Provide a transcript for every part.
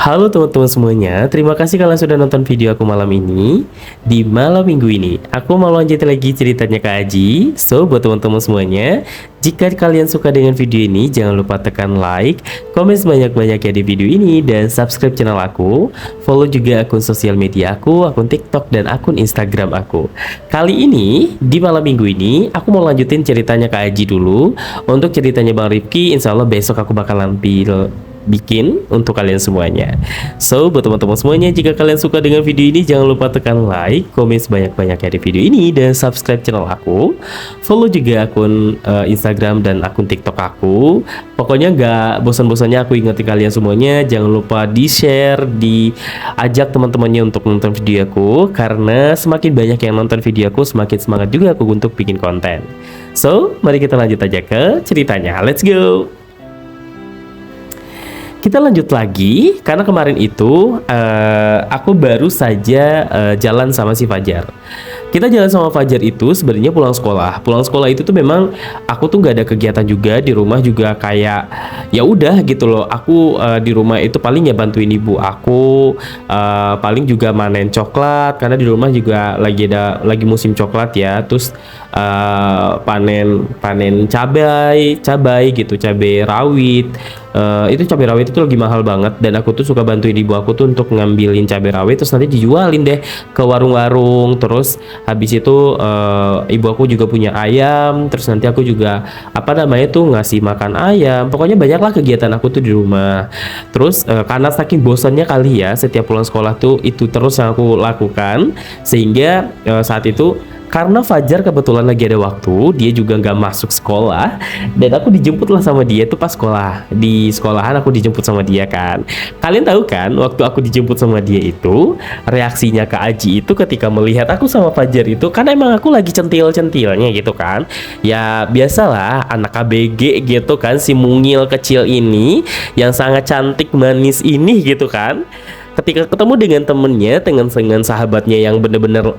Halo teman-teman semuanya, terima kasih kalian sudah nonton video aku malam ini. Di malam minggu ini, aku mau lanjut lagi ceritanya Kak Aji. So, buat teman-teman semuanya, jika kalian suka dengan video ini, jangan lupa tekan like, komen sebanyak-banyak ya di video ini, dan subscribe channel aku. Follow juga akun sosial media aku, akun TikTok, dan akun Instagram aku. Kali ini, di malam minggu ini, aku mau lanjutin ceritanya Kak Aji dulu. Untuk ceritanya Bang Rifki, insya Allah besok aku bakalan bikin untuk kalian semuanya. So, buat teman-teman semuanya, jika kalian suka dengan video ini, jangan lupa tekan like, komen sebanyak-banyaknya di video ini, dan subscribe channel aku. Follow juga akun Instagram dan akun TikTok aku. Pokoknya nggak bosan-bosannya aku ingetin kalian semuanya, jangan lupa di-share, diajak teman-temannya untuk nonton video aku, karena semakin banyak yang nonton video aku, semakin semangat juga aku untuk bikin konten. So, mari kita lanjut aja ke ceritanya. Let's go! Kita lanjut lagi, karena kemarin itu aku baru saja jalan sama si Fajar. Kita jalan sama Fajar itu sebenarnya pulang sekolah. Pulang sekolah itu tuh memang aku tuh nggak ada kegiatan juga di rumah, juga kayak ya udah gitu loh. Aku di rumah itu paling ya bantuin ibu aku, paling juga manen coklat karena di rumah juga lagi musim coklat ya. Terus panen cabai gitu, cabai rawit. Itu cabai rawit itu lagi mahal banget, dan aku tuh suka bantuin ibu aku tuh untuk ngambilin cabai rawit terus nanti dijualin deh ke warung-warung. Terus habis itu ibu aku juga punya ayam, terus nanti aku juga tuh ngasih makan ayam. Pokoknya banyaklah kegiatan aku tuh di rumah. Terus karena saking bosannya kali ya setiap pulang sekolah tuh itu terus yang aku lakukan, sehingga saat itu karena Fajar kebetulan lagi ada waktu, dia juga nggak masuk sekolah, dan aku dijemput lah sama dia tuh pas sekolah. Di sekolahan aku dijemput sama dia kan. Kalian tahu kan, waktu aku dijemput sama dia itu, reaksinya Kak Aji itu ketika melihat aku sama Fajar itu, kan emang aku lagi centil-centilnya gitu kan. Ya biasalah anak ABG gitu kan, si mungil kecil ini, yang sangat cantik manis ini gitu kan. Ketika ketemu dengan temennya, dengan sahabatnya yang bener-bener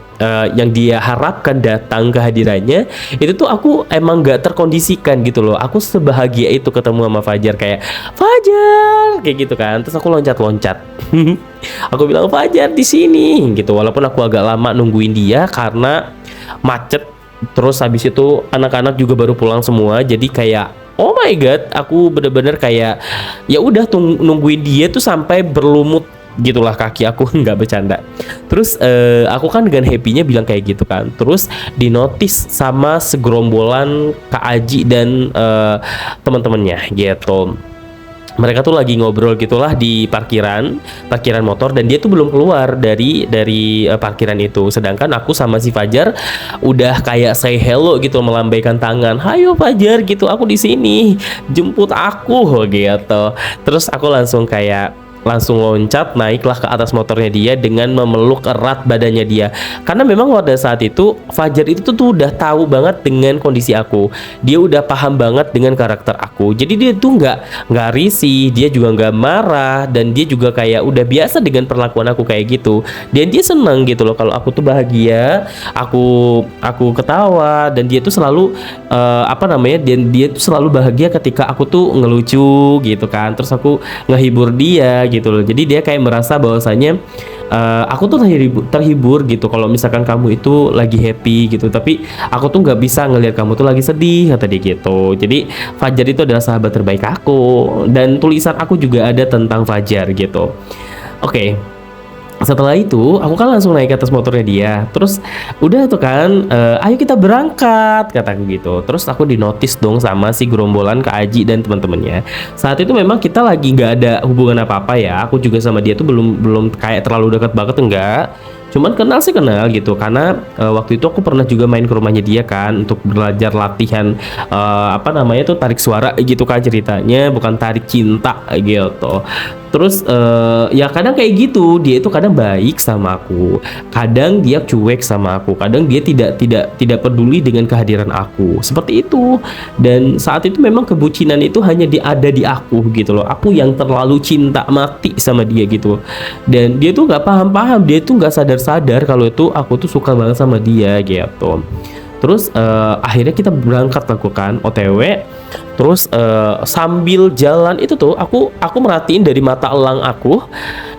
yang dia harapkan datang kehadirannya, itu tuh aku emang gak terkondisikan gitu loh. Aku sebahagia itu ketemu sama Fajar, kayak Fajar kayak gitu kan. Terus aku loncat-loncat. Aku bilang Fajar di sini gitu, walaupun aku agak lama nungguin dia karena macet. Terus habis itu anak-anak juga baru pulang semua, jadi kayak oh my god, aku bener-bener kayak ya udah nungguin dia tuh sampai berlumut gitulah kaki aku, nggak bercanda. Terus aku kan dengan happy-nya bilang kayak gitu kan. Terus dinotis sama segerombolan Kak Aji dan teman-temannya gitu. Mereka tuh lagi ngobrol gitulah di parkiran motor, dan dia tuh belum keluar dari parkiran itu. Sedangkan aku sama si Fajar udah kayak say hello gitu, melambaikan tangan, "Hayo Fajar," gitu, "aku di sini, jemput aku," gitu. Terus aku langsung loncat naiklah ke atas motornya dia dengan memeluk erat badannya dia, karena memang pada saat itu Fajar itu tuh udah tahu banget dengan kondisi aku. Dia udah paham banget dengan karakter aku, jadi dia tuh nggak risih, dia juga nggak marah, dan dia juga kayak udah biasa dengan perlakuan aku kayak gitu. Dan dia senang gitu loh kalau aku tuh bahagia, aku ketawa, dan dia tuh selalu dan dia tuh selalu bahagia ketika aku tuh ngelucu gitu kan. Terus aku ngehibur dia gitu loh. Jadi dia kayak merasa bahwasanya aku tuh terhibur gitu kalau misalkan kamu itu lagi happy gitu, tapi aku tuh nggak bisa ngelihat kamu tuh lagi sedih, kata dia gitu. Jadi Fajar itu adalah sahabat terbaik aku, dan tulisan aku juga ada tentang Fajar gitu. Oke. Setelah itu aku kan langsung naik ke atas motornya dia. Terus udah tuh kan, ayo kita berangkat, kataku gitu. Terus aku dinotis dong sama si gerombolan Kak Aji dan teman-temannya. Saat itu memang kita lagi nggak ada hubungan apa-apa ya. Aku juga sama dia tuh belum kayak terlalu dekat banget, enggak. Cuman kenal sih kenal gitu, karena waktu itu aku pernah juga main ke rumahnya dia kan untuk belajar latihan tuh tarik suara gitu kan ceritanya, bukan tarik cinta gitu. Terus ya kadang kayak gitu, dia itu kadang baik sama aku, kadang dia cuek sama aku, kadang dia tidak peduli dengan kehadiran aku, seperti itu. Dan saat itu memang kebucinan itu hanya ada di aku gitu loh, aku yang terlalu cinta mati sama dia gitu. Dan dia tuh nggak paham-paham, dia tuh nggak sadar-sadar kalau itu aku tuh suka banget sama dia gitu. Terus akhirnya kita berangkat lakukan OTW. Terus sambil jalan itu tuh aku merhatiin dari mata elang aku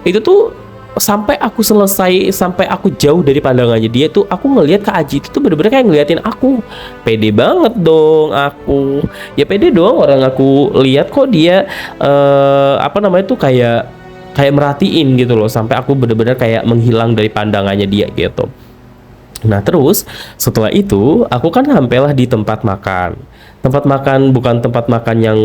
itu tuh, sampai aku selesai, sampai aku jauh dari pandangannya dia tuh, aku ngelihat Kak Aji itu tuh bener-bener kayak ngeliatin aku. Pede banget dong aku, ya pede dong, orang aku lihat kok dia apa namanya tuh kayak kayak merhatiin gitu loh, sampai aku bener-bener kayak menghilang dari pandangannya dia gitu. Nah terus setelah itu aku kan sampailah di tempat makan. Tempat makan bukan tempat makan yang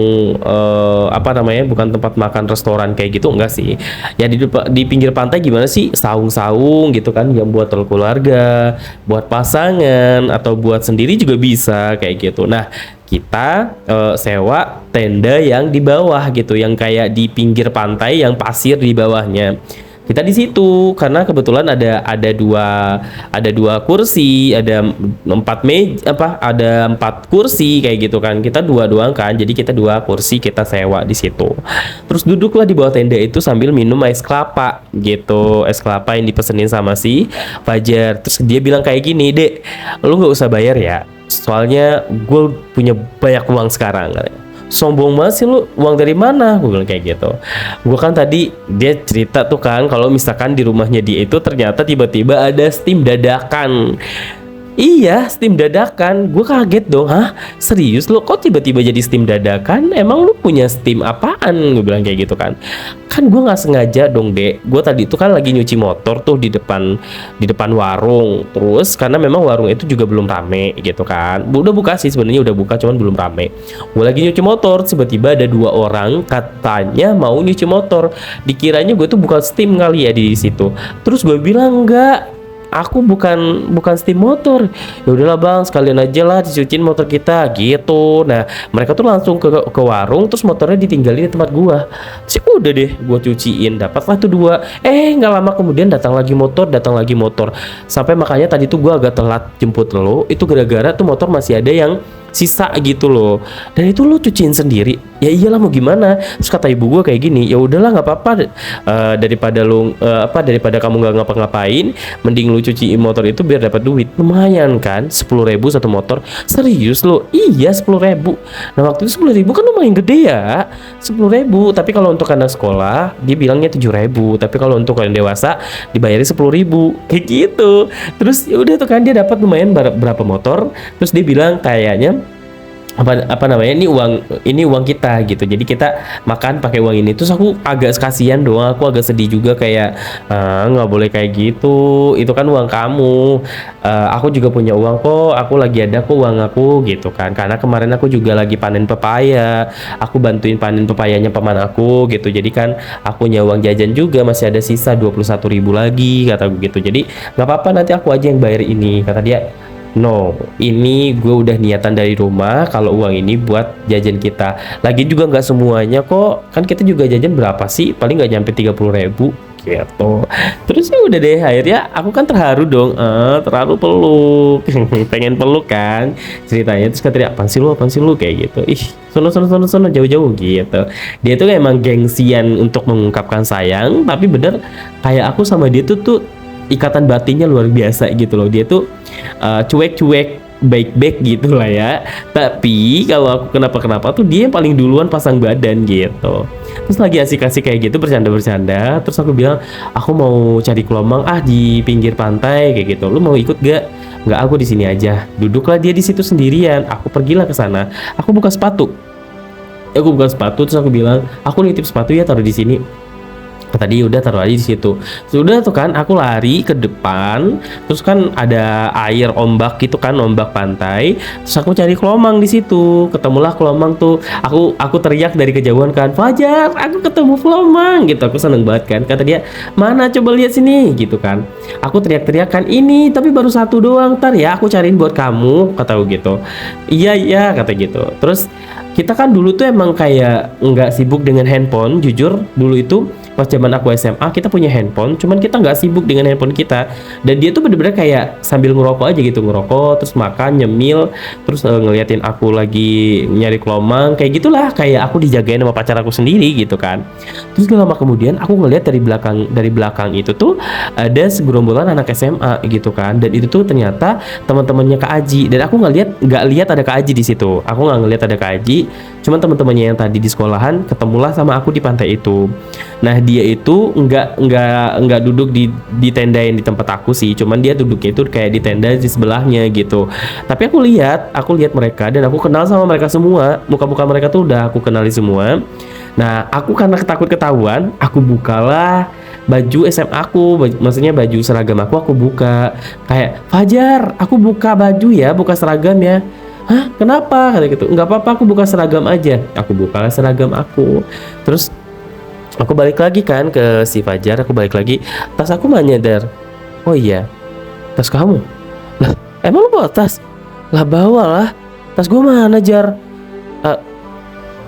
apa namanya, bukan tempat makan restoran kayak gitu, enggak sih. Ya di pinggir pantai gimana sih, saung-saung gitu kan, yang buat keluarga, buat pasangan atau buat sendiri juga bisa kayak gitu. Nah kita sewa tenda yang di bawah gitu, yang kayak di pinggir pantai yang pasir di bawahnya. Kita di situ karena kebetulan ada dua kursi, ada empat meja, apa ada 4 kursi kayak gitu kan. Kita dua doang kan, jadi kita 2 kursi kita sewa di situ. Terus duduklah di bawah tenda itu sambil minum es kelapa gitu, es kelapa yang dipesenin sama si Fajar. Terus dia bilang kayak gini, "Dek, lu nggak usah bayar ya, soalnya gue punya banyak uang sekarang." Sombong banget sih lu, uang dari mana? Gue bilang kayak gitu. Gue kan tadi, dia cerita tuh kan kalau misalkan di rumahnya dia itu ternyata tiba-tiba ada steam dadakan. Iya, steam dadakan. Gue kaget dong. Hah? Serius lo? Kok tiba-tiba jadi steam dadakan? Emang lu punya steam apaan? Gue bilang kayak gitu kan. Kan gue nggak sengaja dong, Dek. Gue tadi itu kan lagi nyuci motor tuh di depan warung. Terus karena memang warung itu juga belum rame gitu kan. Udah buka sih sebenarnya, udah buka, cuman belum rame. Gue lagi nyuci motor, tiba-tiba ada 2 orang katanya mau nyuci motor. Dikiranya gue tuh bukan steam kali ya di situ. Terus gue bilang enggak, aku bukan steam motor. Ya udahlah bang, sekalian aja lah dicuciin motor kita gitu. Nah mereka tuh langsung ke warung, terus motornya ditinggalin di tempat gua. Sih udah deh, gua cuciin, dapatlah tuh 2. Nggak lama kemudian datang lagi motor. Sampai makanya tadi tuh gua agak telat jemput lo, itu gara-gara tuh motor masih ada yang sisa gitu loh. Dan itu lo cuciin sendiri. Ya iyalah mau gimana. Terus kata ibu gua kayak gini, ya udahlah nggak apa-apa, daripada kamu nggak ngapa-ngapain, mending lu cuciin motor itu biar dapat duit. Lumayan kan, 10.000 satu motor. Serius lo? Iya 10.000. Nah waktu itu 10.000 kan lumayan gede ya, 10.000. Tapi kalau untuk anak sekolah dia bilangnya 7.000. Tapi kalau untuk yang dewasa dibayarin 10.000 kayak gitu. Terus ya udah tuh kan, dia dapat lumayan berapa motor. Terus dia bilang kayaknya apa namanya, ini uang kita gitu, jadi kita makan pakai uang ini. Terus aku agak kasihan doang, aku agak sedih juga, kayak nggak boleh kayak gitu, itu kan uang kamu. Aku juga punya uang kok, aku lagi ada kok uang aku gitu kan, karena kemarin aku juga lagi panen pepaya, aku bantuin panen pepayanya paman aku gitu. Jadi kan aku punya uang jajan juga, masih ada sisa 21.000 lagi kata gue gitu. Jadi nggak apa-apa, nanti aku aja yang bayar ini, kata dia. No, ini gue udah niatan dari rumah kalau uang ini buat jajan kita. Lagi juga nggak semuanya kok, kan kita juga jajan berapa sih? Paling nggak nyampe 30.000 gitu. Terus ya udah deh, akhirnya aku kan terharu dong, terlalu peluk, pengen peluk kan ceritanya. Terus katanya, apaan sih lu kayak gitu. Ih, sono jauh-jauh gitu. Dia tuh emang gengsian untuk mengungkapkan sayang, tapi bener kayak aku sama dia tuh ikatan batinnya luar biasa gitu loh. Dia tuh cuek-cuek, baik-baik gitu lah ya. Tapi kalau aku kenapa-kenapa tuh dia yang paling duluan pasang badan gitu. Terus lagi asik-asik kayak gitu, bercanda-bercanda. Terus aku bilang, aku mau cari kelomang di pinggir pantai kayak gitu. Lu mau ikut gak? Nggak, aku di sini aja. Duduklah dia di situ sendirian. Aku pergilah ke sana. Aku buka sepatu. Terus aku bilang, aku nitip sepatu ya, taruh di sini. Tadi udah taruh aja di situ. Sudah tuh kan, aku lari ke depan. Terus kan ada air ombak gitu kan, ombak pantai. Terus aku cari kelomang di situ. Ketemulah kelomang tuh. Aku teriak dari kejauhan kan, Fajar, aku ketemu kelomang gitu. Aku seneng banget kan. Kata dia, mana coba lihat sini gitu kan. Aku teriak-teriak kan, ini tapi baru satu doang, tar ya aku cariin buat kamu, kata aku gitu. Iya kata gitu. Terus kita kan dulu tuh emang kayak nggak sibuk dengan handphone. Jujur dulu itu pas zaman aku SMA kita punya handphone, cuman kita nggak sibuk dengan handphone kita. Dan dia tuh bener-bener kayak sambil ngerokok aja gitu, ngerokok terus makan nyemil, terus ngeliatin aku lagi nyari kelomang kayak gitulah, kayak aku dijagain sama pacar aku sendiri gitu kan. Terus gak lama kemudian aku ngeliat dari belakang itu tuh ada segerombolan anak SMA gitu kan, dan itu tuh ternyata teman-temannya Kak Aji. Dan aku nggak lihat ada Kak Aji di situ. Aku nggak ngeliat ada Kak Aji, cuman teman-temannya yang tadi di sekolahan ketemulah sama aku di pantai itu. Nah dia itu nggak duduk di tenda yang di tempat aku sih, cuman dia duduknya itu kayak di tenda di sebelahnya gitu. Tapi aku lihat mereka dan aku kenal sama mereka semua. Muka-muka mereka tuh udah aku kenali semua. Nah aku karena takut ketahuan, aku bukalah baju SMA aku, maksudnya baju seragam aku buka. Kayak, Fajar, aku buka baju ya, buka seragam ya. Hah, kenapa? Kata gitu. Nggak apa-apa, aku buka seragam aja. Aku bukalah seragam aku. Terus aku balik lagi kan ke si Fajar, aku balik lagi. Tas aku mana nyadar. Oh iya, tas kamu. Lah, emang lu bawa tas? Lah bawa lah. Tas gua mana, Jar? "Eh,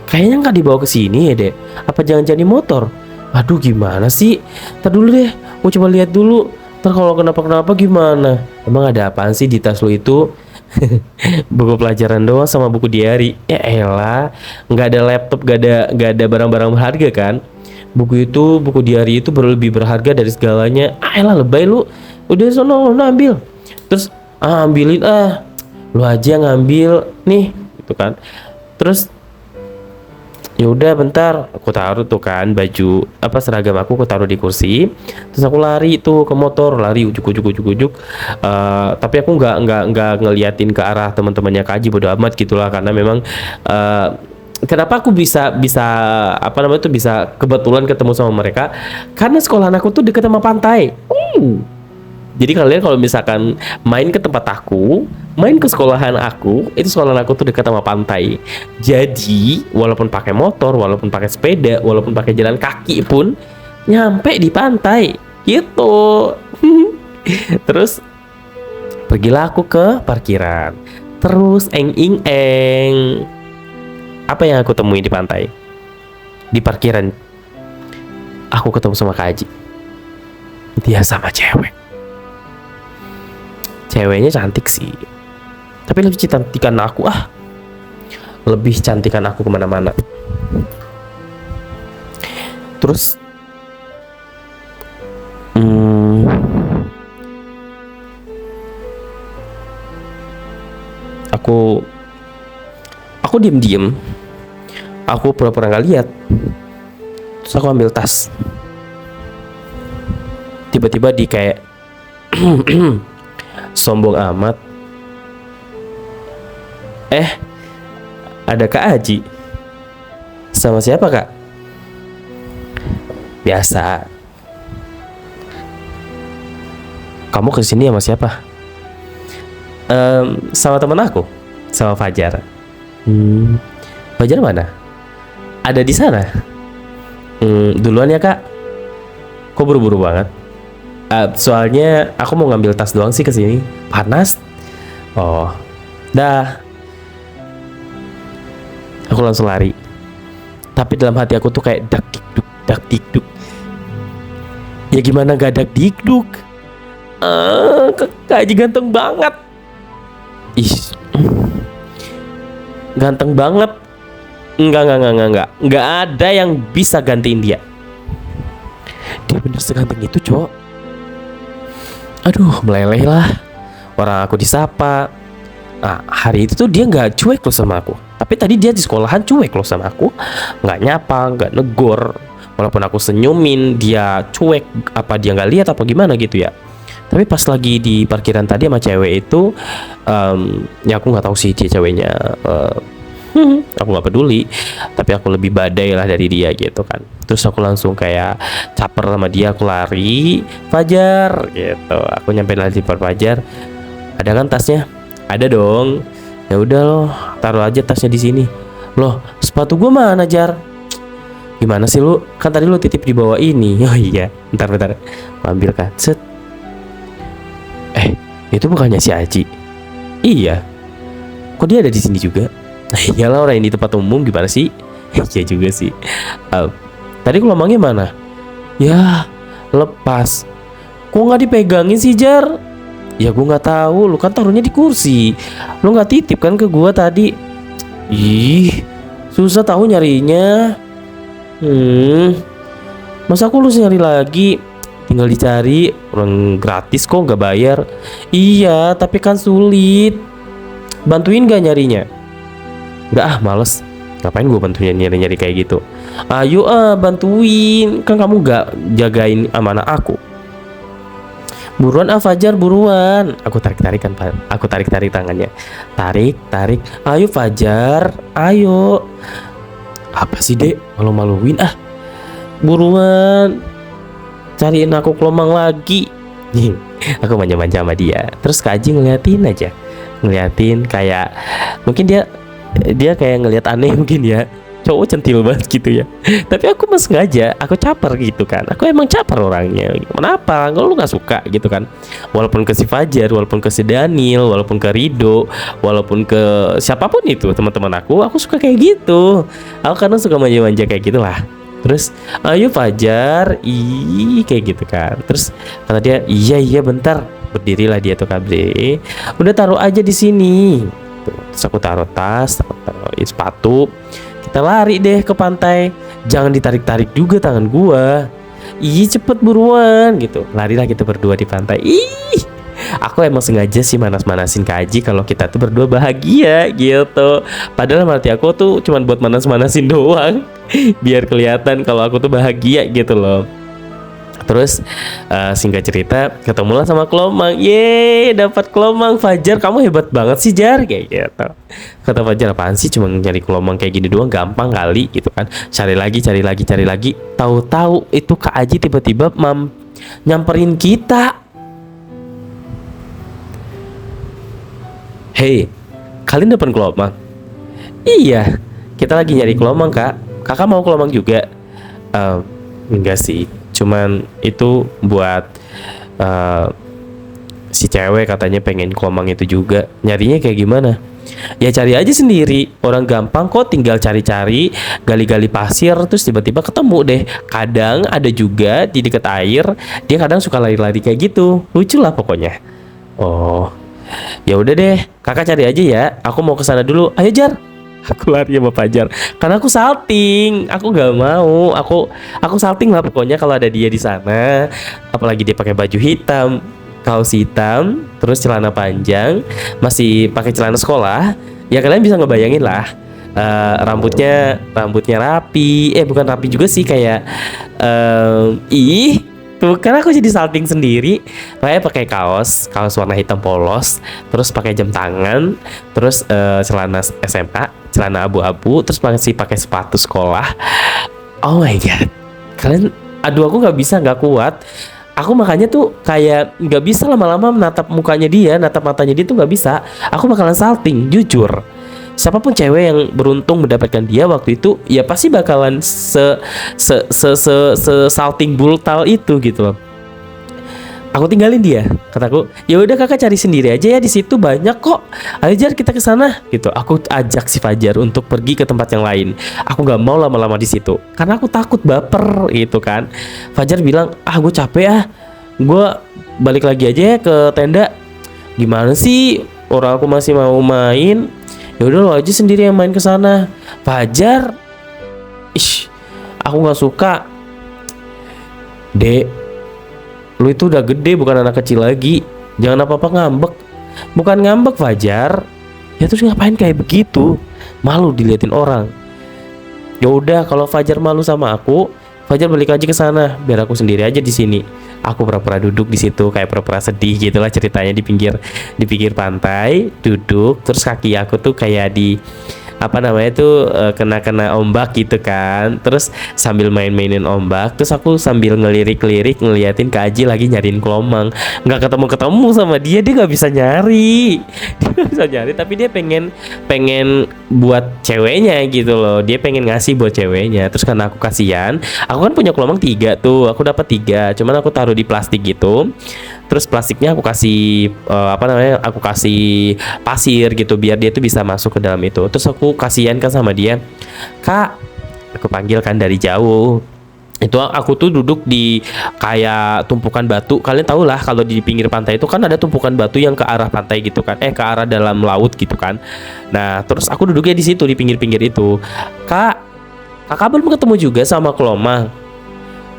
kayaknya nggak dibawa ke sini ya, Dek. Apa jangan-jangan di motor?" Aduh, gimana sih? Ntar dulu deh, gua coba lihat dulu. Ntar kalau kenapa-kenapa gimana? Emang ada apaan sih di tas lu itu? Buku pelajaran doang sama buku diary. Ya elah, nggak ada laptop, nggak ada barang-barang berharga kan? Buku diary itu lebih berharga dari segalanya. Ah elah, lebay lu. Udah sono ambil. Terus ambilin lu aja ngambil nih gitu kan. Terus ya udah bentar, aku taruh tuh kan baju seragam aku taruh di kursi. Terus aku lari tuh ke motor, lari ujuk. Tapi aku nggak ngeliatin ke arah teman-temannya Kaji, bodo amat gitulah, karena memang kenapa aku bisa bisa kebetulan ketemu sama mereka, karena sekolahan aku tuh deket sama pantai. Jadi kalian kalau misalkan main ke tempat aku, main ke sekolahan aku, itu sekolahan aku tuh dekat sama pantai. Jadi walaupun pakai motor, walaupun pakai sepeda, walaupun pakai jalan kaki pun nyampe di pantai gitu. Terus pergilah aku ke parkiran. Terus eng. Apa yang aku temui di pantai? Di parkiran aku ketemu sama Kak Aji. Dia sama cewek. Ceweknya cantik sih, tapi lebih cantikan aku lebih cantikan aku kemana-mana. Terus aku diem, aku pura-pura nggak lihat. Terus aku ambil tas, tiba-tiba di kayak sombong amat. Ada Kak Aji. Sama siapa, Kak? Biasa. Kamu kesini sama siapa? Sama teman aku, sama Fajar. Fajar mana? Ada di sana. Duluan ya, Kak. Kok buru-buru banget? Soalnya aku mau ngambil tas doang sih kesini. Panas. Oh, dah. Aku langsung lari. Tapi dalam hati aku tuh kayak dak dikduk. Ya gimana gak dak dikduk? Kak Aji ganteng banget. Ganteng banget. Enggak. Enggak ada yang bisa gantiin dia. Dia bener seganteng itu, cowok. Aduh, meleleh lah. Orang aku disapa. Nah, hari itu tuh dia nggak cuek loh sama aku. Tapi tadi dia di sekolahan cuek loh sama aku. Nggak nyapa, nggak negor. Walaupun aku senyumin, dia cuek. Apa dia nggak lihat apa gimana gitu ya. Tapi pas lagi di parkiran tadi sama cewek itu, ya aku nggak tahu sih dia ceweknya. Aku nggak peduli. Tapi aku lebih badai lah dari dia gitu kan. Terus aku langsung kayak caper sama dia, aku lari. Fajar gitu. Aku nyampe lagi di Fajar. Ada kan tasnya? Ada dong. Ya udah loh, taruh aja tasnya di sini. Loh, sepatu gua mana, Jar? Gimana sih lu? Kan tadi lu titip di bawah ini. Oh iya, bentar. Ambil kan. Set. Itu bukannya si Aji? Iya. Kok dia ada di sini juga? Nah, iyalah orang yang di tempat umum gimana sih? Iya juga sih. Eh, Tadi kelomangnya mana? Ya, lepas. Kok nggak dipegangin sih, Jar? Ya gue nggak tahu, lu kan taruhnya di kursi. Lu nggak titip kan ke gua tadi? Ih, susah tahu nyarinya. Masa aku lu nyari lagi? Tinggal dicari, orang gratis kok nggak bayar. Iya, tapi kan sulit. Bantuin gak nyarinya? Nggak ah, males. Ngapain gue bantuin nyari-nyari kayak gitu? Ayo bantuin. Kan kamu gak jagain amanah aku. Buruan Fajar, buruan. Aku tarik-tarikan, aku tarik-tarik tangannya. Tarik. Ayo Fajar, ayo. Apa sih, Dek? Malu-maluin ah. Buruan. Cariin aku kelomang lagi. Aku manja-manja sama dia. Terus Kak Aji ngeliatin aja. Ngeliatin kayak mungkin dia kayak ngeliat aneh mungkin ya. Cowok centil banget gitu ya. Tapi aku mah sengaja, aku caper gitu kan. Aku emang caper orangnya. Kenapa? Kalau lu nggak suka gitu kan. Walaupun ke si Fajar, walaupun ke si Daniel, walaupun ke Rido, walaupun ke siapapun itu teman-teman aku suka kayak gitu. Aku kadang suka manja-manja kayak gitulah. Terus ayo Fajar, kayak gitu kan. Terus kata dia, iya bentar. Berdirilah dia tuh Kabre. Udah taruh aja di sini. Terus aku taruh tas, taruh sepatu. Kita lari deh ke pantai. Jangan ditarik-tarik juga tangan gua. Cepet buruan gitu. Larilah kita berdua di pantai. Aku emang sengaja sih manas-manasin Kak Aji kalau kita tuh berdua bahagia gitu. Padahal mati aku tuh cuman buat manas-manasin doang. Biar kelihatan kalau aku tuh bahagia gitu loh. Terus singkat cerita ketemulah sama kelomang. Yeay, dapat kelomang. Fajar, kamu hebat banget sih Jar, kayak gitu. Kata Fajar, apaan sih cuma nyari kelomang kayak gini doang, gampang kali gitu kan. Cari lagi. Tahu-tahu itu Kak Aji tiba-tiba nyamperin kita. Hei, kalian dapat kelomang? Iya, kita lagi nyari kelomang Kak. Kakak mau kelomang juga? Enggak sih, cuman itu buat si cewek katanya pengen kelomang itu juga. Nyarinya kayak gimana? Ya cari aja sendiri, orang gampang kok, tinggal cari-cari, gali-gali pasir, terus tiba-tiba ketemu deh. Kadang ada juga di dekat air, dia kadang suka lari-lari kayak gitu, lucu lah pokoknya. Oh, ya udah deh, kakak cari aja ya. Aku mau ke sana dulu. Ayo Jar. Aku lari sama Fajar. Karena aku salting. Aku nggak mau. Aku salting lah pokoknya kalau ada dia di sana. Apalagi dia pakai baju hitam, kaos hitam, terus celana panjang, masih pakai celana sekolah. Ya kalian bisa ngebayangin lah. Rambutnya rapi. Bukan rapi juga sih, kayak tuh, karena aku jadi salting sendiri. Saya pakai kaos warna hitam polos, terus pakai jam tangan, terus celana SMA, celana abu-abu, terus masih pakai sepatu sekolah. Oh my god, kalian, aduh aku nggak kuat. Aku makanya tuh kayak nggak bisa lama-lama menatap mukanya dia, natap matanya dia tuh nggak bisa. Aku bakalan salting, jujur. Siapapun cewek yang beruntung mendapatkan dia waktu itu, ya pasti bakalan salting brutal itu gitu loh. Aku tinggalin dia, kataku. Ya udah kakak cari sendiri aja ya, di situ banyak kok. Ayo Jar, kita ke sana gitu. Aku ajak si Fajar untuk pergi ke tempat yang lain. Aku nggak mau lama-lama di situ karena aku takut baper gitu kan. Fajar bilang, gue capek gue balik lagi aja ya ke tenda. Gimana sih, orang aku masih mau main. Ya udah lo aja sendiri yang main ke sana. Fajar, aku nggak suka. Dek, lu itu udah gede, bukan anak kecil lagi. Jangan apa-apa ngambek. Bukan ngambek Fajar. Ya terus ngapain kayak begitu? Malu diliatin orang. Ya udah, kalau Fajar malu sama aku, Fajar balik aja ke sana, biar aku sendiri aja di sini. Aku pura-pura duduk di situ, kayak pura-pura sedih gitulah ceritanya, di pinggir pantai, duduk, terus kaki aku tuh kayak di kena ombak gitu kan. Terus sambil main-mainin ombak, terus aku sambil ngelirik-lirik ngeliatin Kak Aji lagi nyariin kelomang. Nggak ketemu sama dia nggak bisa nyari. Dia nggak bisa nyari, tapi dia pengen buat ceweknya gitu loh. Dia pengen ngasih buat ceweknya. Terus karena aku kasihan, aku kan punya kelomang 3 tuh, aku dapat 3, cuman aku taruh di plastik gitu. Terus plastiknya aku kasih aku kasih pasir gitu biar dia tuh bisa masuk ke dalam itu. Terus aku kasihan kan sama dia, Kak, aku panggil kan dari jauh. Itu aku tuh duduk di kayak tumpukan batu. Kalian tau lah kalau di pinggir pantai itu kan ada tumpukan batu yang ke arah pantai gitu kan, ke arah dalam laut gitu kan. Nah terus aku duduknya di situ di pinggir-pinggir itu. Kak, kakak belum ketemu juga sama Kelomang?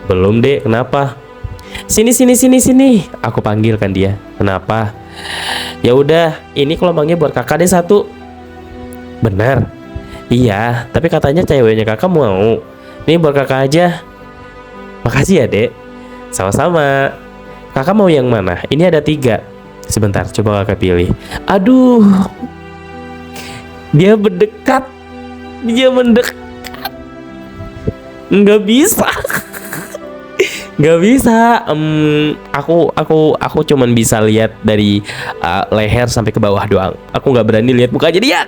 Belum deh, kenapa? Sini sini sini sini, aku panggil kan dia. Kenapa? Ya udah, ini Kelomangnya buat kakak deh satu. Benar? Iya, tapi katanya ceweknya kakak mau. Ini buat kakak aja. Makasih ya dek. Sama-sama. Kakak mau yang mana? Ini ada 3. Sebentar, coba kakak pilih. Aduh, dia mendekat. Dia mendekat. Nggak bisa. Nggak bisa. Aku cuman bisa lihat dari leher sampai ke bawah doang. Aku nggak berani lihat mukanya dia.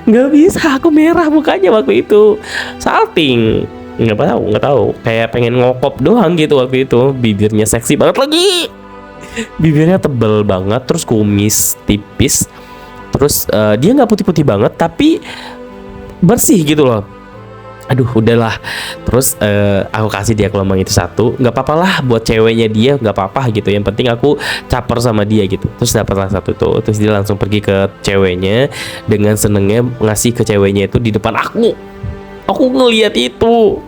Nggak bisa. Aku merah mukanya waktu itu. Salting. Nggak tahu. Kayak pengen ngokop doang gitu waktu itu. Bibirnya seksi banget lagi. Bibirnya tebel banget. Terus kumis tipis. Terus dia nggak putih-putih banget, tapi bersih gitu loh. Aduh, udahlah. Terus aku kasih dia Kelomang itu satu. Nggak apa-apa lah buat ceweknya dia, nggak apa-apa gitu. Yang penting aku caper sama dia gitu. Terus dapatlah satu tuh. Terus dia langsung pergi ke ceweknya dengan senengnya ngasih ke ceweknya itu di depan aku. Aku ngeliat itu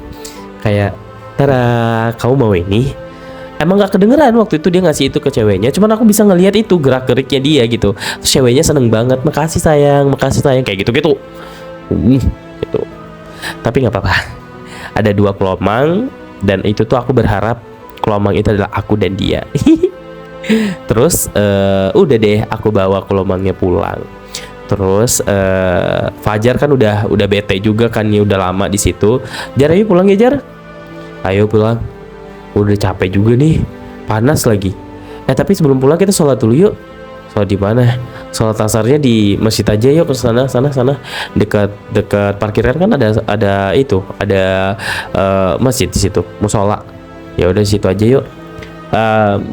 kayak, Tara, kamu mau ini? Emang gak kedengeran waktu itu dia ngasih itu ke ceweknya. Cuman aku bisa ngeliat itu gerak-geriknya dia gitu. Terus ceweknya seneng banget, makasih sayang, kayak gitu-gitu. Gitu. Tapi gak apa-apa. Ada 2 Kelomang. Dan itu tuh aku berharap Kelomang itu adalah aku dan dia. Terus udah deh, aku bawa Kelomangnya pulang. Terus Fajar kan udah bete juga kan ya, udah lama di situ. Jar, ayo pulang ya Jar. Ayo pulang. Udah capek juga nih. Panas lagi. Tapi sebelum pulang kita sholat dulu yuk. Sholat di mana? Sholat asarnya di masjid aja yuk, ke sana. Dekat parkiran kan ada masjid di situ, musola. Ya udah situ aja yuk.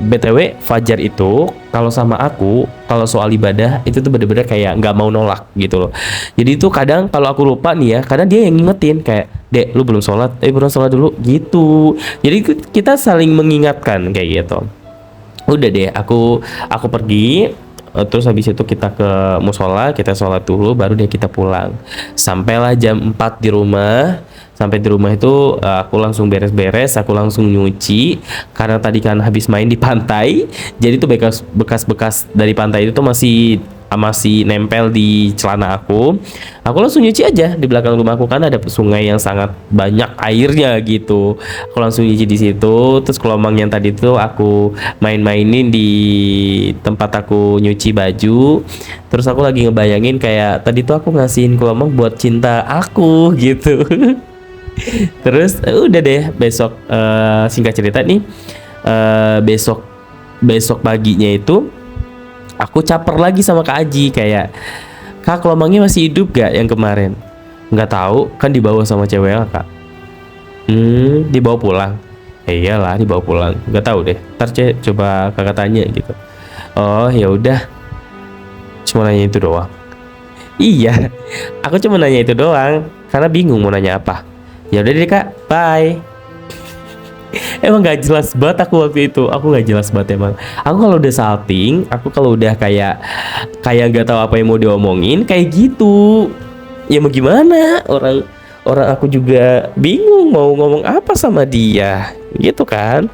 BTW Fajar itu kalau sama aku, kalau soal ibadah itu tuh bener-bener kayak nggak mau nolak gitu loh. Jadi itu kadang kalau aku lupa nih ya, kadang dia yang ngingetin kayak, Dek, lu belum sholat, belum sholat dulu gitu. Jadi kita saling mengingatkan kayak gitu. Udah deh, aku pergi. Terus habis itu kita ke musola, kita sholat dulu, baru deh kita pulang. Sampailah jam 4 di rumah. Sampai di rumah itu aku langsung beres-beres, aku langsung nyuci. Karena tadi kan habis main di pantai, jadi tuh bekas-bekas dari pantai itu tuh masih nempel di celana aku. Aku langsung nyuci aja di belakang rumahku, kan ada sungai yang sangat banyak airnya gitu. Aku langsung nyuci di situ. Terus Kelomang yang tadi tuh aku main-mainin di tempat aku nyuci baju. Terus aku lagi ngebayangin kayak tadi tuh aku ngasihin Kelomang buat cinta aku gitu. Terus udah deh, besok singkat cerita nih, besok paginya itu aku caper lagi sama Kak Aji kayak, Kak, Kelomangnya masih hidup gak yang kemarin? Nggak tahu, kan dibawa sama cewek lah, Kak. Dibawa pulang. Iyalah, dibawa pulang. Nggak tahu deh. Ntar coba Kakak tanya gitu. Oh ya udah, cuma nanya itu doang. Iya, aku cuma nanya itu doang karena bingung mau nanya apa. Ya udah deh Kak, bye. Emang gak jelas banget aku waktu itu. Aku gak jelas banget emang. Aku kalau udah salting, aku kalau udah kayak nggak tahu apa yang mau diomongin kayak gitu. Ya mau gimana? Orang aku juga bingung mau ngomong apa sama dia, gitu kan.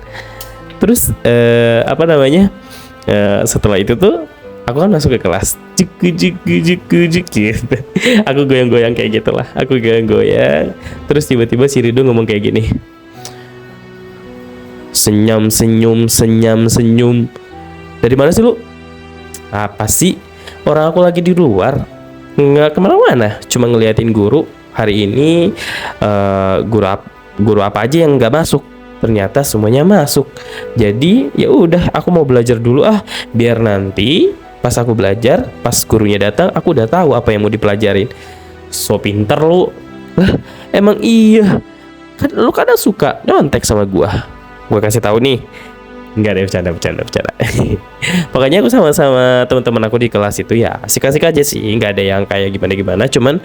Terus setelah itu tuh aku kan masuk ke kelas. Juk gitu. Aku goyang-goyang kayak gitulah. Aku goyang-goyang. Terus tiba-tiba si Rido ngomong kayak gini. Senyum. Dari mana sih lu? Apa sih? Orang aku lagi di luar. Nggak kemana-mana. Cuma ngeliatin guru. Hari ini guru apa aja yang nggak masuk. Ternyata semuanya masuk. Jadi ya udah, aku mau belajar dulu biar nanti pas aku belajar, pas gurunya datang, aku udah tahu apa yang mau dipelajarin. So pinter lu. Lah, emang iya. Kan lu kadang suka nyontek sama gua. Gua kasih tahu nih. Enggak deh, bercanda. Pokoknya aku sama teman-teman aku di kelas itu ya asik-asik aja sih, nggak ada yang kayak gimana-gimana. Cuman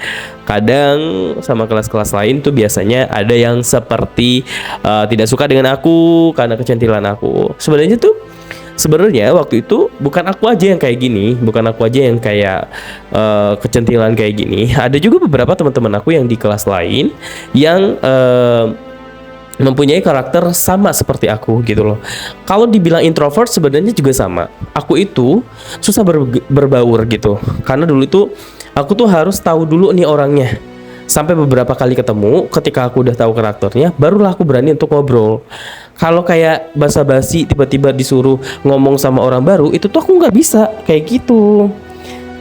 kadang sama kelas-kelas lain tuh biasanya ada yang seperti tidak suka dengan aku karena kecantilan aku. Sebenarnya waktu itu bukan aku aja yang kayak gini, bukan aku aja yang kayak kecantilan kayak gini. Ada juga beberapa teman-teman aku yang di kelas lain yang mempunyai karakter sama seperti aku gitu loh. Kalau dibilang introvert sebenarnya juga sama. Aku itu susah berbaur gitu. Karena dulu itu aku tuh harus tahu dulu nih orangnya. Sampai beberapa kali ketemu, ketika aku udah tahu karakternya, barulah aku berani untuk ngobrol. Kalau kayak basa-basi tiba-tiba disuruh ngomong sama orang baru, itu tuh aku nggak bisa kayak gitu.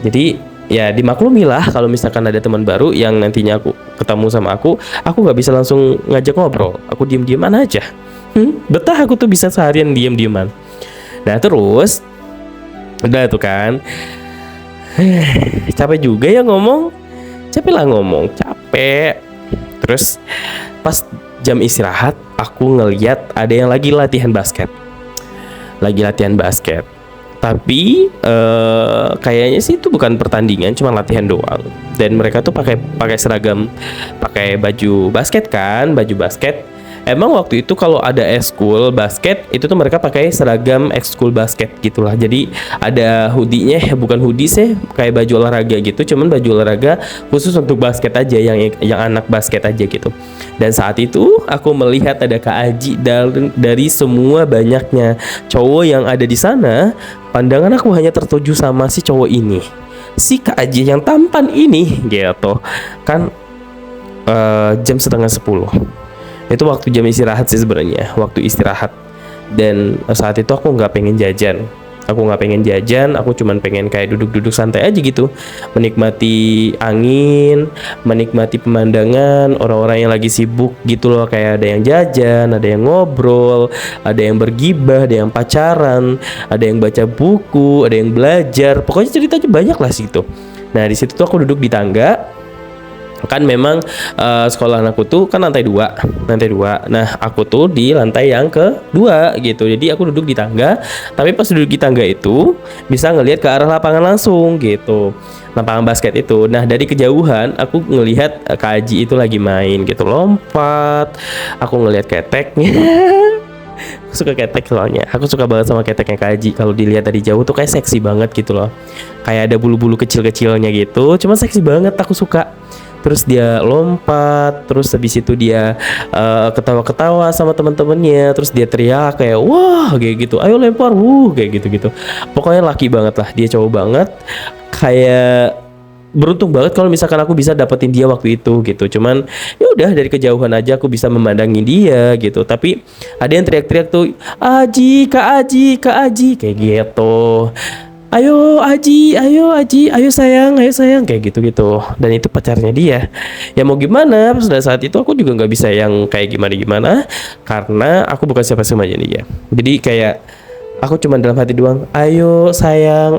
Jadi ya dimaklumi lah kalau misalkan ada teman baru yang nantinya aku ketemu sama aku nggak bisa langsung ngajak ngobrol, aku diem-dieman aja. Betah aku tuh bisa seharian diem-dieman. Nah terus udah tuh kan, capek juga ya ngomong, capek. Terus pas jam istirahat aku ngeliat ada yang lagi latihan basket. Tapi kayaknya sih itu bukan pertandingan, cuma latihan doang. Dan mereka tuh pakai seragam, pakai baju basket kan, baju basket. Emang waktu itu kalau ada ekskul basket itu tuh mereka pakai seragam ekskul basket gitulah. Jadi ada hoodie-nya, bukan hoodie sih, kayak baju olahraga gitu, cuman baju olahraga khusus untuk basket aja, yang anak basket aja gitu. Dan saat itu aku melihat ada Kak Aji, dari semua banyaknya cowok yang ada di sana, pandangan aku hanya tertuju sama si cowok ini, si Kak Aji yang tampan ini gitu kan. Jam setengah 10 itu waktu jam istirahat sih sebenarnya, waktu istirahat. Dan saat itu aku nggak pengen jajan, aku cuman pengen kayak duduk-duduk santai aja gitu, menikmati angin, menikmati pemandangan orang-orang yang lagi sibuk gitu loh. Kayak ada yang jajan, ada yang ngobrol, ada yang bergibah, ada yang pacaran, ada yang baca buku, ada yang belajar, pokoknya ceritanya banyak lah situ. Nah di situ tuh aku duduk di tangga. Kan memang sekolah aku tuh kan lantai dua. Nah aku tuh di lantai yang kedua gitu. Jadi aku duduk di tangga, tapi pas duduk di tangga itu bisa ngelihat ke arah lapangan langsung gitu, lapangan basket itu. Nah dari kejauhan aku ngelihat Kak Aji itu lagi main gitu, lompat. Aku ngelihat keteknya. Aku suka ketek soalnya, aku suka banget sama keteknya Kak Aji. Kalau dilihat dari jauh tuh kayak seksi banget gitu loh, kayak ada bulu-bulu kecil-kecilnya gitu, cuma seksi banget, aku suka. Terus dia lompat, terus habis itu dia ketawa-ketawa sama teman-temannya, terus dia teriak kayak wah kayak gitu, ayo lempar, kayak gitu-gitu. Pokoknya laki banget lah, dia cowok banget. Kayak beruntung banget kalau misalkan aku bisa dapetin dia waktu itu gitu. Cuman ya udah dari kejauhan aja aku bisa memandangi dia gitu. Tapi ada yang teriak-teriak tuh, Aji, Kak Aji kayak gitu. Ayo Aji, ayo sayang, kayak gitu-gitu. Dan itu pacarnya dia. Ya mau gimana? Pada saat itu aku juga nggak bisa yang kayak gimana-gimana, karena aku bukan siapa-siapa dia. Jadi kayak aku cuma dalam hati doang, ayo sayang,